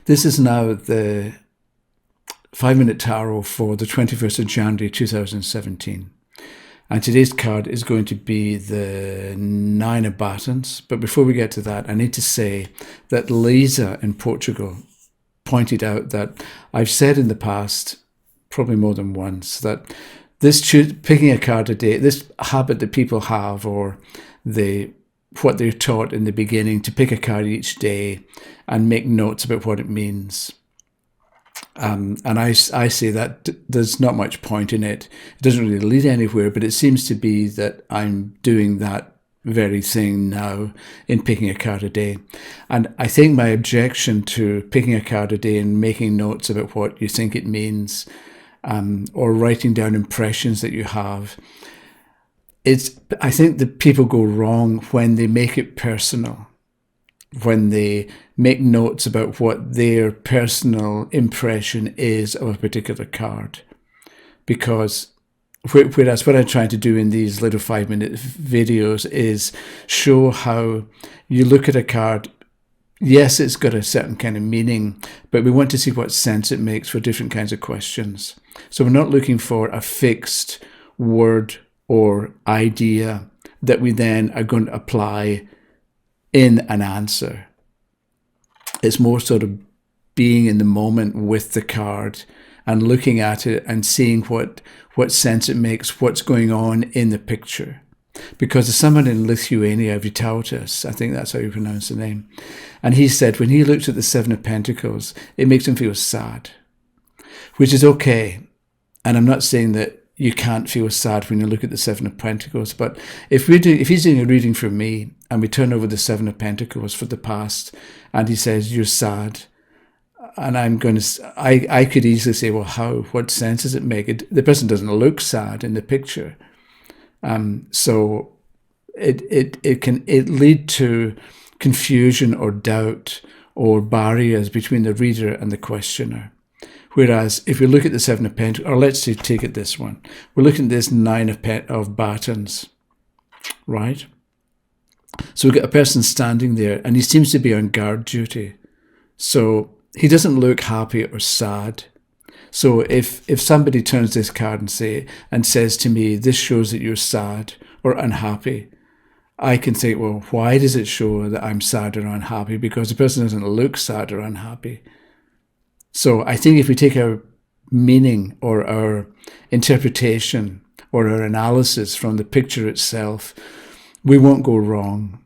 This is now the 5-minute tarot for the 21st of January 2017. And today's card is going to be the 9 of Batons. But before we get to that, I need to say that Lisa in Portugal pointed out that I've said in the past, probably more than once, that picking a card a day, this habit that people have, or what they're taught in the beginning, to pick a card each day and make notes about what it means. And I say that there's not much point in it. It doesn't really lead anywhere, but it seems to be that I'm doing that very thing now in picking a card a day. And I think my objection to picking a card a day and making notes about what you think it means, or writing down impressions that you have, I think that people go wrong when they make it personal, when they make notes about what their personal impression is of a particular card. Because whereas what I'm trying to do in these little 5-minute videos is show how you look at a card. Yes, it's got a certain kind of meaning, but we want to see what sense it makes for different kinds of questions. So we're not looking for a fixed word or idea that we then are going to apply in an answer. It's more sort of being in the moment with the card and looking at it and seeing what sense it makes, what's going on in the picture. Because there's someone in Lithuania, Vytautas, I think that's how you pronounce the name, and he said when he looks at the 7 of Pentacles, it makes him feel sad, which is okay. And I'm not saying that you can't feel sad when you look at the 7 of Pentacles, but if he's doing a reading for me and we turn over the 7 of Pentacles for the past and he says, you're sad, and I could easily say, well, what sense does it make? The person doesn't look sad in the picture. So it can lead to confusion or doubt or barriers between the reader and the questioner. Whereas if we look at the 7 of Pentacles, or let's say take it this one, we're looking at this 9 of Batons, right? So we've got a person standing there and he seems to be on guard duty. So he doesn't look happy or sad. So if somebody turns this card and says to me, this shows that you're sad or unhappy, I can think, well, why does it show that I'm sad or unhappy? Because the person doesn't look sad or unhappy. So I think if we take our meaning or our interpretation or our analysis from the picture itself, we won't go wrong.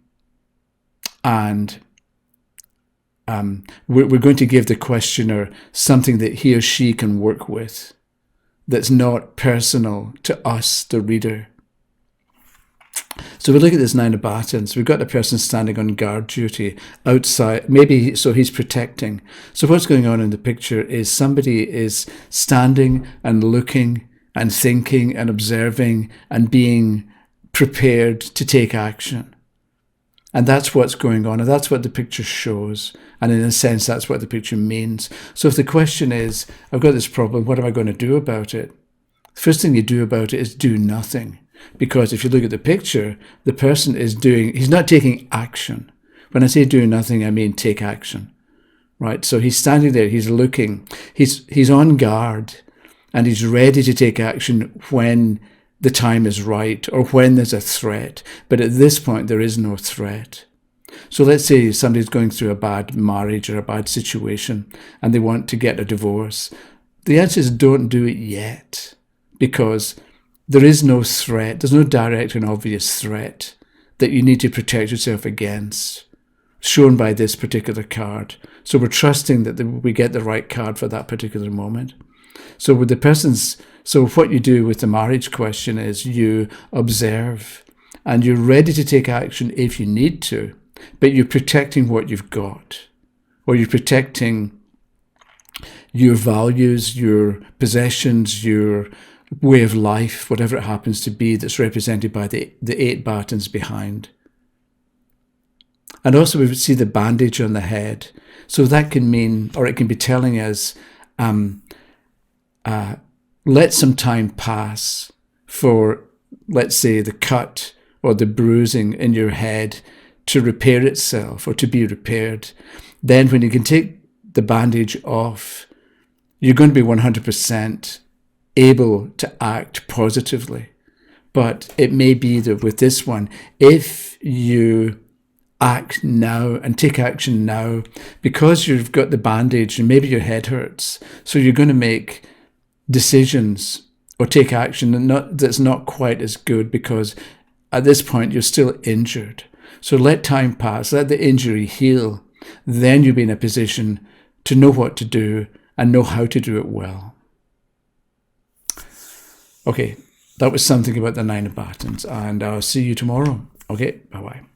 And we're going to give the questioner something that he or she can work with that's not personal to us, the reader. So we look at this 9 of Batons. We've got a person standing on guard duty outside. Maybe so he's protecting. So what's going on in the picture is somebody is standing and looking and thinking and observing and being prepared to take action. And that's what's going on, and that's what the picture shows. And in a sense, that's what the picture means. So if the question is, I've got this problem, what am I going to do about it? The first thing you do about it is do nothing. Because if you look at the picture, the person he's not taking action. When I say do nothing, I mean take action, right? So he's standing there, he's looking, he's on guard, and he's ready to take action when the time is right or when there's a threat. But at this point, there is no threat. So let's say somebody's going through a bad marriage or a bad situation and they want to get a divorce. The answer is don't do it yet, because there is no threat. There's no direct and obvious threat that you need to protect yourself against, shown by this particular card. So we're trusting that we get the right card for that particular moment. So what you do with the marriage question is you observe and you're ready to take action if you need to, but you're protecting what you've got, or you're protecting your values, your possessions, your way of life, whatever it happens to be, that's represented by the 8 Batons behind. And also we see the bandage on the head. So that can mean, or it can be telling us, let some time pass for, let's say, the cut or the bruising in your head to repair itself or to be repaired. Then when you can take the bandage off, you're going to be 100% able to act positively. But it may be that with this one, if you act now and take action now, because you've got the bandage and maybe your head hurts, so you're going to make decisions or take action that's not quite as good, because at this point you're still injured. So let time pass, let the injury heal, then you'll be in a position to know what to do and know how to do it well. Okay, that was something about the 9 of Batons, and I'll see you tomorrow. Okay, bye-bye.